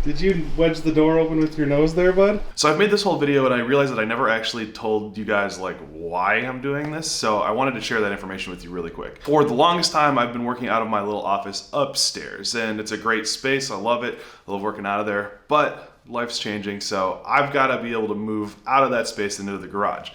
Did you wedge the door open with your nose there, bud? So I've made this whole video and I realized that I never actually told you guys like why I'm doing this, so I wanted to share that information with you really quick. For the longest time, I've been working out of my little office upstairs, and it's a great space. I love it. I love working out of there, but life's changing, so I've got to be able to move out of that space into the garage.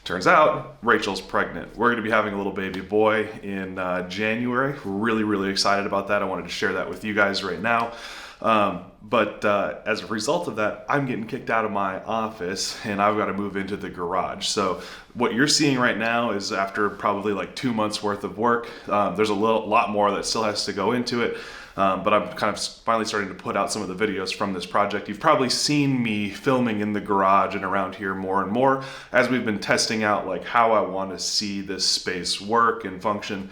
Turns out Rachel's pregnant. We're going to be having a little baby boy in January. We're really, really excited about that. I wanted to share that with you guys right now. But as a result of that, I'm getting kicked out of my office and I've got to move into the garage. So what you're seeing right now is after probably like 2 months worth of work. There's a lot more that still has to go into it. But I'm kind of finally starting to put out some of the videos from this project. You've probably seen me filming in the garage and around here more and more as we've been testing out like how I want to see this space work and function.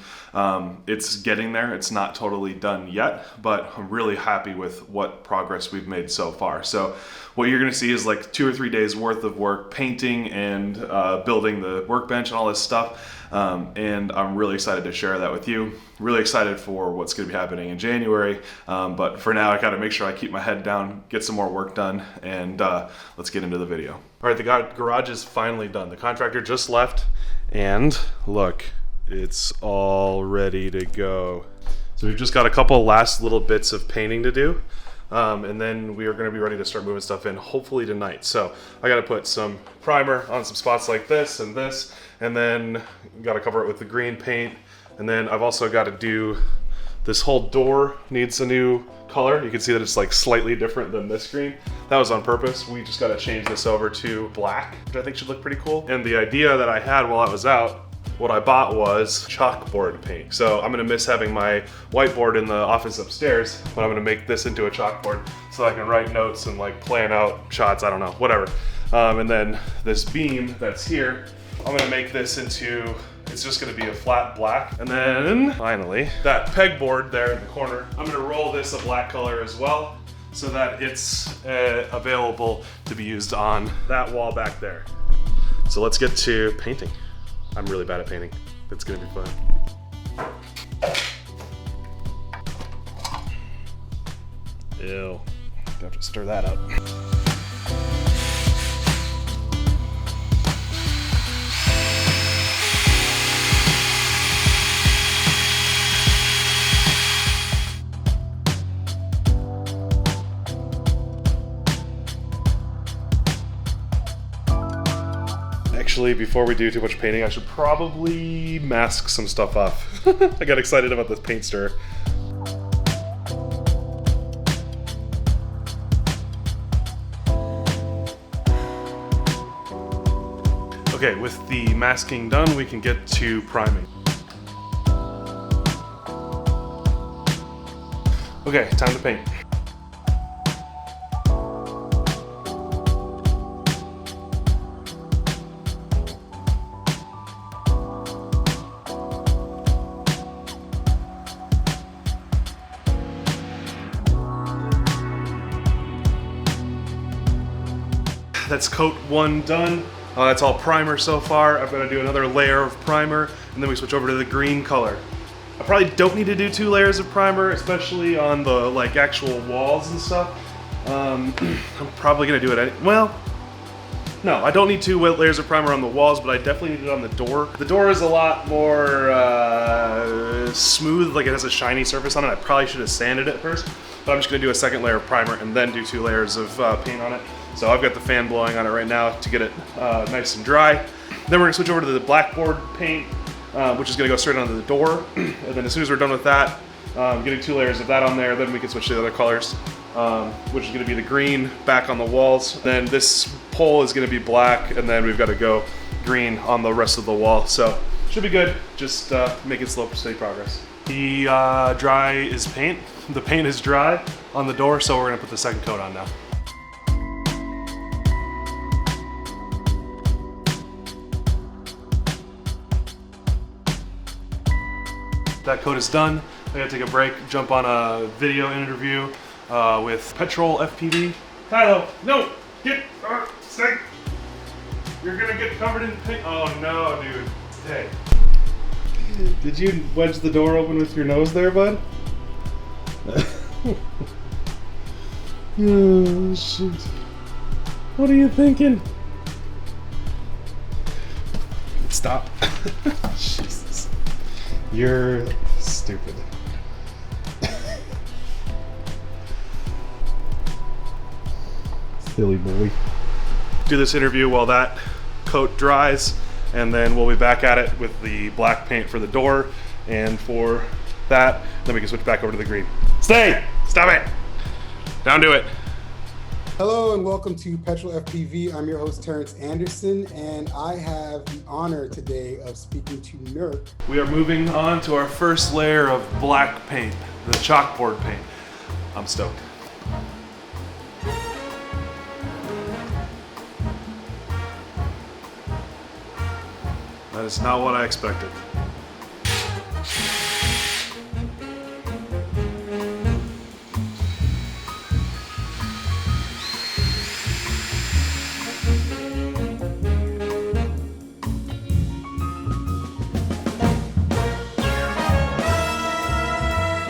It's getting there. It's not totally done yet, but I'm really happy with what progress we've made so far. So what you're going to see is like 2 or 3 days worth of work painting and building the workbench and all this stuff. And I'm really excited to share that with you. Really excited for what's going to be happening in January. But for now, I got to make sure I keep my head down, get some more work done, and let's get into the video. All right, the garage is finally done. The contractor just left, and look, it's all ready to go. So we've just got a couple last little bits of painting to do. And then we are going to be ready to start moving stuff in hopefully tonight. So I got to put some primer on some spots like this, and then got to cover it with the green paint. And then I've also got to do this whole door needs a new color. You can see that it's like slightly different than this green. That was on purpose. We just got to change this over to black, which I think should look pretty cool. And the idea that I had while I was out, what I bought was chalkboard paint. So I'm gonna miss having my whiteboard in the office upstairs, but I'm gonna make this into a chalkboard so I can write notes and like plan out shots, I don't know, whatever. And then this beam that's here, I'm gonna make this into, it's just gonna be a flat black. And then finally, that pegboard there in the corner, I'm gonna roll this a black color as well so that it's available to be used on that wall back there. So let's get to painting. I'm really bad at painting. It's gonna be fun. Ew, I have to stir that up. Actually, before we do too much painting, I should probably mask some stuff off. I got excited about this paint stir. Okay, with the masking done, we can get to priming. Okay, time to paint. That's coat 1 done. That's all primer so far. I'm gonna do another layer of primer, and then we switch over to the green color. I probably don't need to do 2 layers of primer, especially on the like actual walls and stuff. I'm probably gonna do it well, no, I don't need 2 layers of primer on the walls, but I definitely need it on the door. The door is a lot more smooth, like it has a shiny surface on it. I probably should have sanded it first, but I'm just gonna do a 2nd layer of primer and then do 2 layers of paint on it. So I've got the fan blowing on it right now to get it nice and dry. Then we're gonna switch over to the blackboard paint, which is gonna go straight onto the door. And then as soon as we're done with that, getting 2 layers of that on there, then we can switch to the other colors, which is gonna be the green back on the walls. Then this pole is gonna be black, and then we've gotta go green on the rest of the wall. So should be good, just making slow, steady progress. The dry is paint. The paint is dry on the door, so we're gonna put the 2nd coat on now. That coat is done. I gotta take a break, jump on a video interview with Petrol FPV. Tyler, no, stay. You're gonna get covered in paint. Oh no, dude. Hey. Did you wedge the door open with your nose there, bud? Oh, shit. What are you thinking? Stop. Jesus. You're stupid. Silly boy. Do this interview while that coat dries, and then we'll be back at it with the black paint for the door, and for that, then we can switch back over to the green. Stay! Stop it! Down to it. Hello and welcome to Petrol FPV. I'm your host Terrence Anderson, and I have the honor today of speaking to Nurk. We are moving on to our first layer of black paint, the chalkboard paint. I'm stoked. That is not what I expected.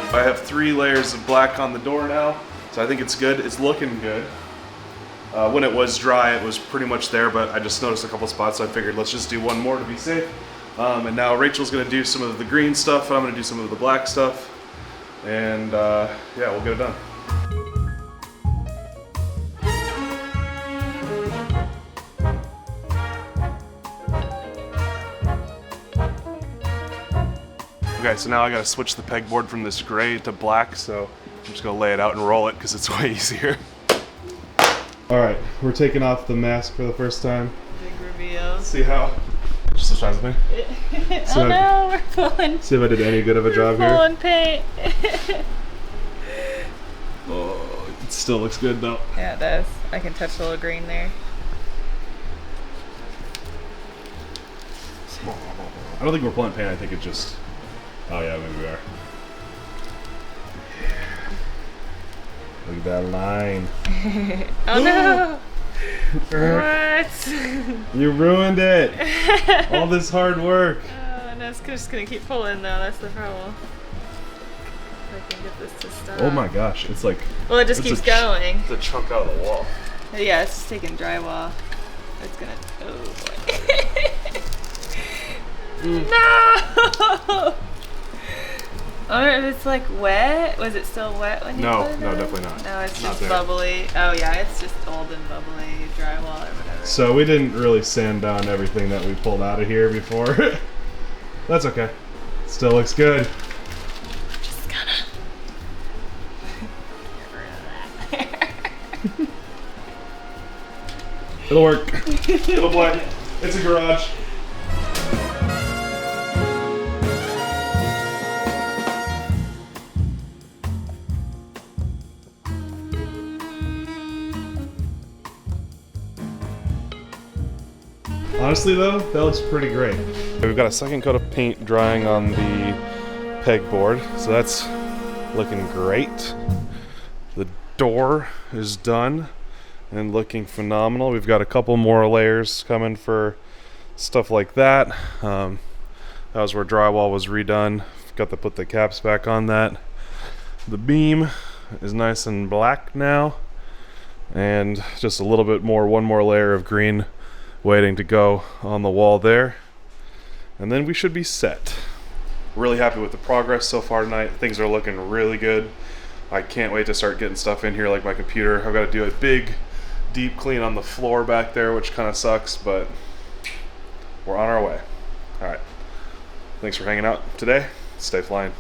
I have 3 layers of black on the door now, so I think it's good. It's looking good. When it was dry, it was pretty much there, but I just noticed a couple spots, so I figured let's just do one more to be safe. And now Rachel's gonna do some of the green stuff, and I'm gonna do some of the black stuff, and yeah, we'll get it done. Okay, so now I gotta switch the pegboard from this gray to black, so I'm just gonna lay it out and roll it because it's way easier. All right, we're taking off the mask for the first time. Big reveal. See how? Just switch hands with me. Oh no, we're pulling. See if I did any good of a job here. Pulling paint. Oh, it still looks good though. Yeah, it does. I can touch a little green there. I don't think we're pulling paint. I think it just. Oh yeah, maybe we are. Look at that line. Oh no! What? You ruined it! All this hard work. No, it's just gonna keep pulling though, that's the problem. If I can get this to stop. Oh my gosh, it's like... Well, it just keeps going. It's a chunk out of the wall. Yeah, it's just taking drywall. It's gonna... Oh boy. No! I wonder if it's like wet. Was it still wet when you put it No, on? definitely not. No, it's Not just there. bubbly. Oh yeah, it's just old and bubbly drywall or whatever. So we didn't really sand down everything that we pulled out of here before. That's okay. Still looks good. Just gonna get rid of that. It'll work. It'll play. It's a garage. Honestly though, that looks pretty great. We've got a second coat of paint drying on the pegboard, so that's looking great. The door is done and looking phenomenal. We've got a couple more layers coming for stuff like that. That was where drywall was redone. Got to put the caps back on that. The beam is nice and black now, and just a little bit more, one more layer of green waiting to go on the wall there, and then we should be set. Really happy with the progress so far tonight. Things are looking really good. I can't wait to start getting stuff in here, like my computer. I've got to do a big deep clean on the floor back there, which kind of sucks, but we're on our way. All right, thanks for hanging out today. Stay flying.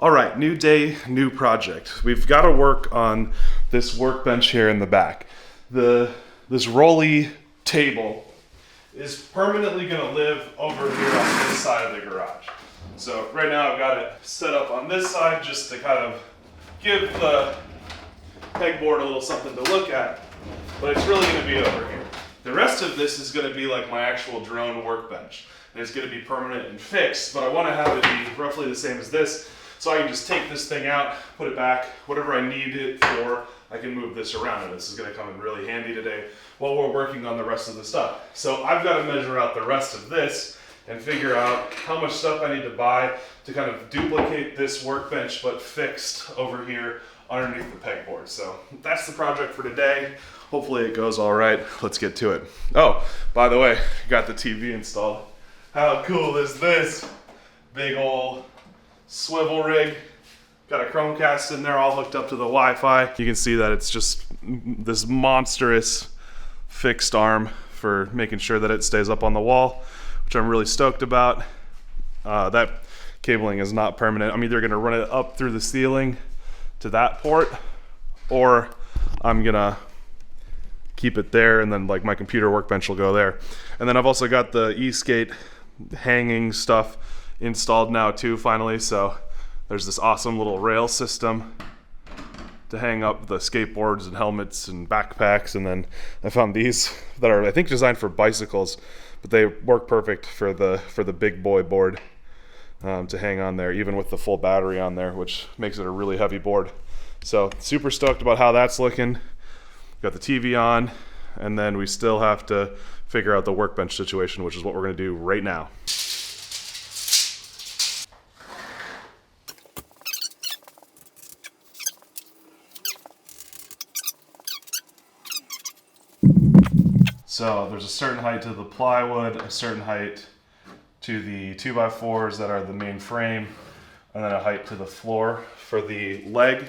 All right, new day, new project. We've got to work on this workbench here in the back. This rolly table is permanently going to live over here on this side of the garage. So right now I've got it set up on this side just to kind of give the pegboard a little something to look at, but it's really going to be over here. The rest of this is going to be like my actual drone workbench, and it's going to be permanent and fixed, but I want to have it be roughly the same as this, so I can just take this thing out, put it back, whatever I need it for, I can move this around, and this is going to come in really handy today while we're working on the rest of the stuff. So I've got to measure out the rest of this and figure out how much stuff I need to buy to kind of duplicate this workbench but fixed over here underneath the pegboard. So that's the project for today. Hopefully it goes all right. Let's get to it. Oh, by the way, got the TV installed. How cool is this? Big old swivel rig. Got a Chromecast in there all hooked up to the Wi-Fi. You can see that it's just this monstrous fixed arm for making sure that it stays up on the wall, which I'm really stoked about. That cabling is not permanent. I'm either gonna run it up through the ceiling to that port, or I'm gonna keep it there and then like my computer workbench will go there. And then I've also got the E-skate hanging stuff installed now too, finally. So there's this awesome little rail system to hang up the skateboards and helmets and backpacks. And then I found these that are, I think, designed for bicycles, but they work perfect for the big boy board to hang on there, even with the full battery on there, which makes it a really heavy board. So super stoked about how that's looking. Got the TV on, and then we still have to figure out the workbench situation, which is what we're gonna do right now. So there's a certain height to the plywood, a certain height to the 2x4s that are the main frame, and then a height to the floor for the leg,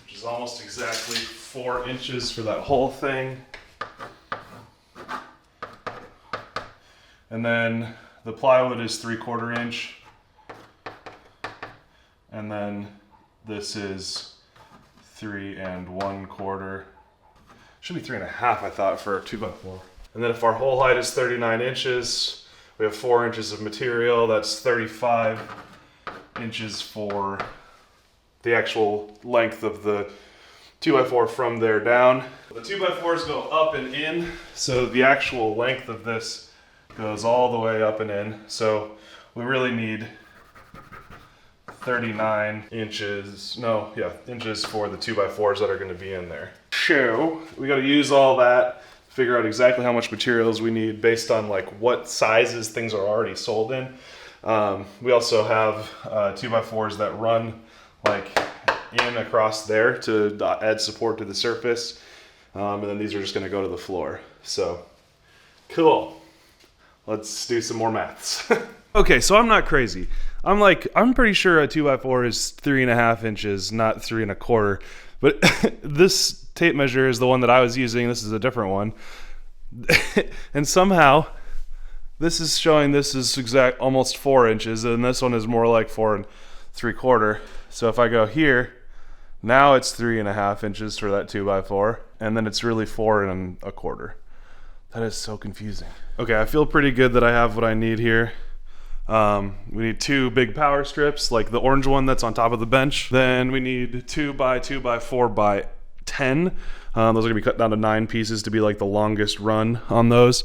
which is almost exactly 4 inches for that whole thing. And then the plywood is 3/4 inch. And then this is 3 1/4. Should be 3 1/2, I thought, for a 2x4. And then if our whole height is 39 inches, we have 4 inches of material. That's 35 inches for the actual length of the 2x4 from there down. The 2x4s go up and in, so the actual length of this goes all the way up and in. So we really need 39 inches, inches for the 2x4s that are gonna be in there. So we gotta use all that, figure out exactly how much materials we need based on like what sizes things are already sold in. We also have 2x4s that run like in across there to add support to the surface. And then these are just gonna go to the floor. So, cool. Let's do some more maths. Okay, so I'm not crazy. I'm pretty sure a 2x4 is 3 1/2 inches, not 3 1/4. But this tape measure is the one that I was using. This is a different one. And somehow this is showing this is almost 4 inches, and this one is more like 4 3/4. So if I go here, now it's 3 1/2 inches for that 2x4, and then it's really 4 1/4. That is so confusing. Okay, I feel pretty good that I have what I need here. We need 2 big power strips, like the orange one that's on top of the bench. Then we need 2x2x4x10. Those are gonna be cut down to 9 pieces to be like the longest run on those.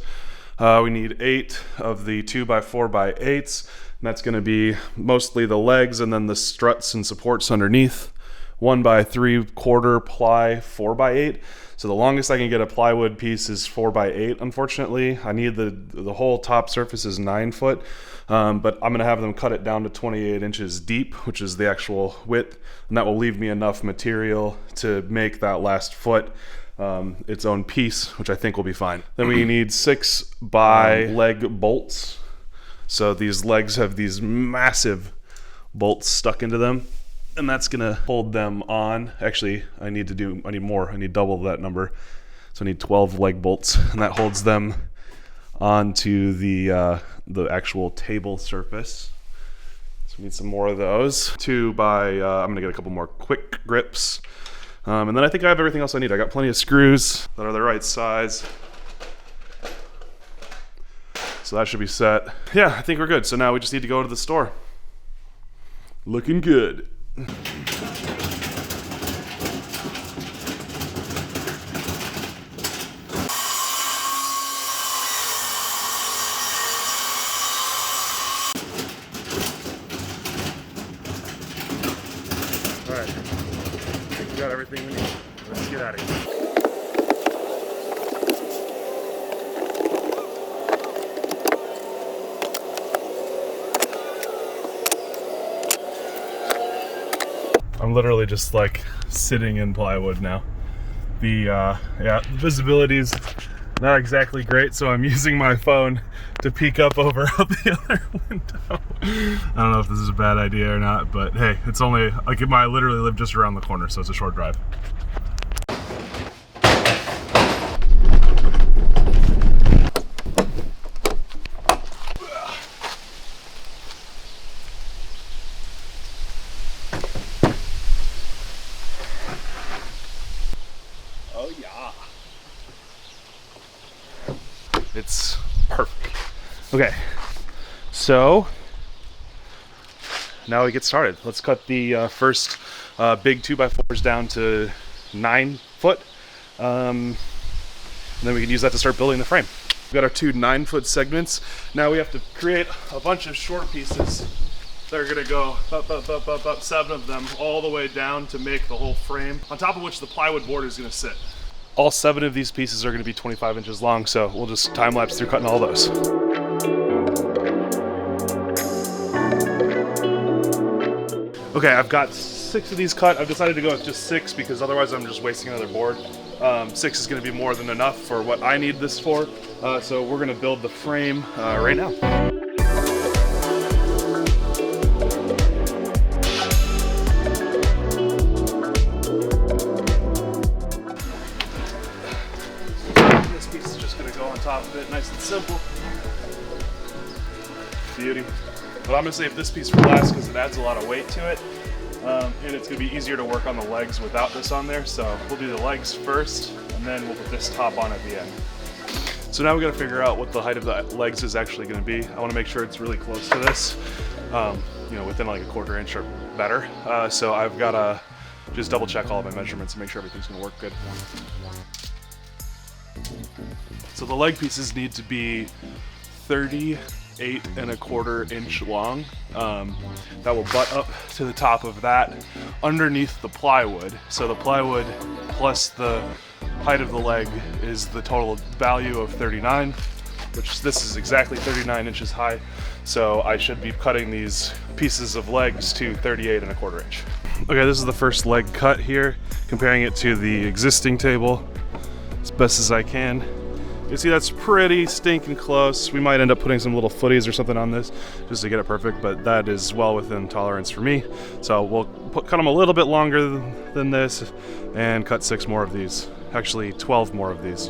We need 8 of the 2x4x8s. And that's gonna be mostly the legs and then the struts and supports underneath. 1x3/4 ply 4x8. So the longest I can get a plywood piece is 4x8, unfortunately. I need the whole top surface is 9 foot, but I'm gonna have them cut it down to 28 inches deep, which is the actual width, and that will leave me enough material to make that last foot its own piece, which I think will be fine. Then we need 6 by leg bolts. So these legs have these massive bolts stuck into them, and that's gonna hold them on. Actually, I need more. I need double that number. So I need 12 leg bolts, and that holds them onto the actual table surface. So we need some more of those. 2 by, I'm gonna get a couple more quick grips. And then I think I have everything else I need. I got plenty of screws that are the right size. So that should be set. Yeah, I think we're good. So now we just need to go to the store. Looking good. All right, I think we got everything we need. Let's get out of here. I'm literally just like sitting in plywood now. The visibility's not exactly great, so I'm using my phone to peek up over out the other window. I don't know if this is a bad idea or not, but hey, it's only like I literally live just around the corner, so it's a short drive. Oh yeah. It's perfect. Okay, so now we get started. Let's cut the first big 2x4s down to 9 foot. And then we can use that to start building the frame. We've got our 2 9-foot segments. Now we have to create a bunch of short pieces that are gonna go up, 7 of them, all the way down to make the whole frame, on top of which the plywood board is gonna sit. All 7 of these pieces are gonna be 25 inches long, so we'll just time lapse through cutting all those. Okay, I've got 6 of these cut. I've decided to go with just 6 because otherwise I'm just wasting another board. 6 is gonna be more than enough for what I need this for. So we're gonna build the frame right now. This piece is just gonna go on top of it, nice and simple. Beauty. But I'm gonna save this piece for last because it adds a lot of weight to it. And it's gonna be easier to work on the legs without this on there. So we'll do the legs first, and then we'll put this top on at the end. So now we gotta figure out what the height of the legs is actually gonna be. I wanna make sure it's really close to this, you know, within like a 1/4 inch or better. So I've gotta just double check all of my measurements and make sure everything's gonna work good. So the leg pieces need to be 38 1/4 inch long. That will butt up to the top of that underneath the plywood. So the plywood plus the height of the leg is the total value of 39, which this is exactly 39 inches high. So I should be cutting these pieces of legs to 38 1/4 inch. Okay, this is the first leg cut here, comparing it to the existing table as best as I can. You see that's pretty stinking close. We might end up putting some little footies or something on this just to get it perfect, but that is well within tolerance for me. So we'll cut them a little bit longer than this and cut 6 more of these. Actually, 12 more of these.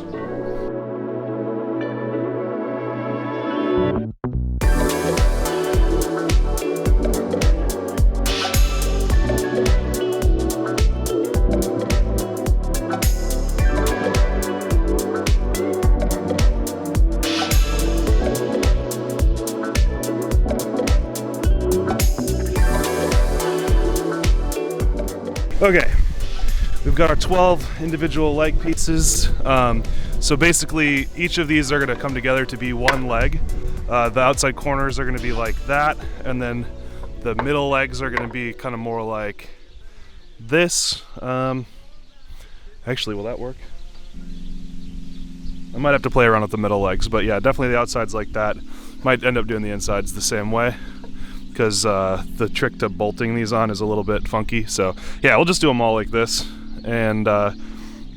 Okay, we've got our 12 individual leg pieces. So basically each of these are gonna come together to be one leg. The outside corners are gonna be like that, and then the middle legs are gonna be kind of more like this. Actually, will that work? I might have to play around with the middle legs, but yeah, definitely the outsides like that. Might end up doing the insides the same way, because the trick to bolting these on is a little bit funky. So yeah, we'll just do them all like this, and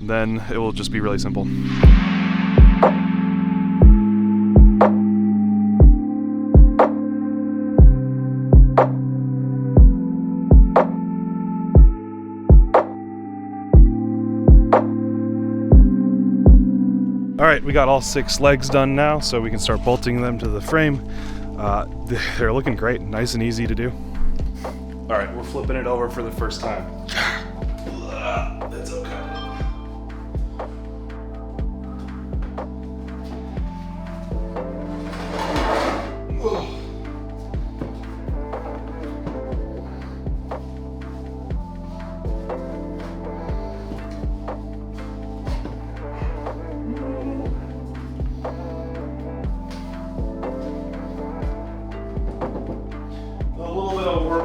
then it will just be really simple. All right, we got all 6 legs done now, so we can start bolting them to the frame. They're looking great, nice and easy to do. All right, we're flipping it over for the first time. That's okay.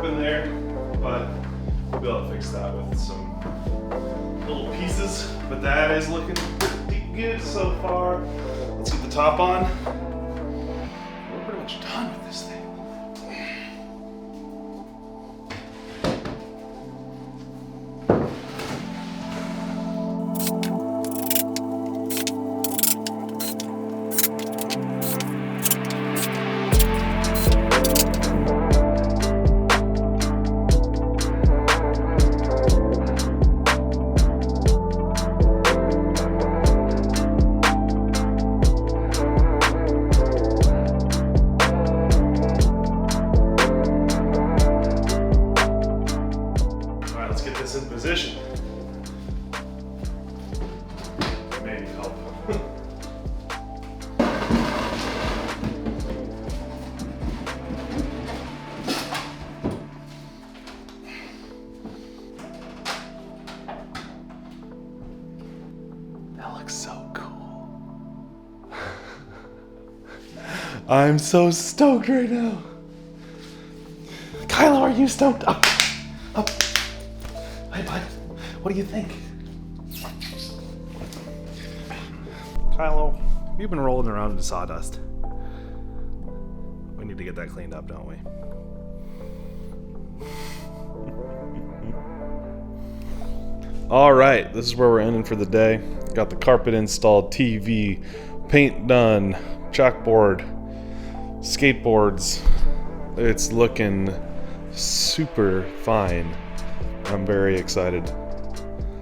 In there, but we'll be able to fix that with some little pieces. But that is looking pretty good so far. Let's get the top on. We're pretty much done with this thing. That looks so cool. I'm so stoked right now. Kylo, are you stoked? Up. Hey, bud. What do you think? Kylo, you've been rolling around in sawdust. We need to get that cleaned up, don't we? All right, this is where we're ending for the day. Got the carpet installed, TV, paint done, chalkboard, skateboards. It's looking super fine. I'm very excited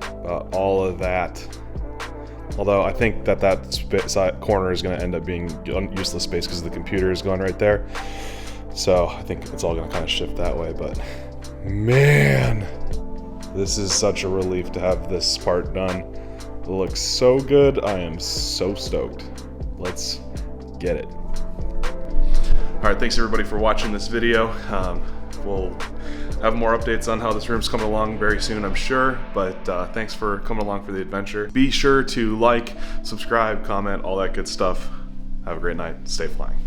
about all of that. Although I think that corner is going to end up being useless space because the computer is going right there. So I think it's all going to kind of shift that way. But man, this is such a relief to have this part done. It looks so good. I am so stoked. Let's get it. All right, thanks everybody for watching this video. We'll have more updates on how this room's coming along very soon, I'm sure, but thanks for coming along for the adventure. Be sure to like, subscribe, comment, all that good stuff. Have a great night. Stay flying.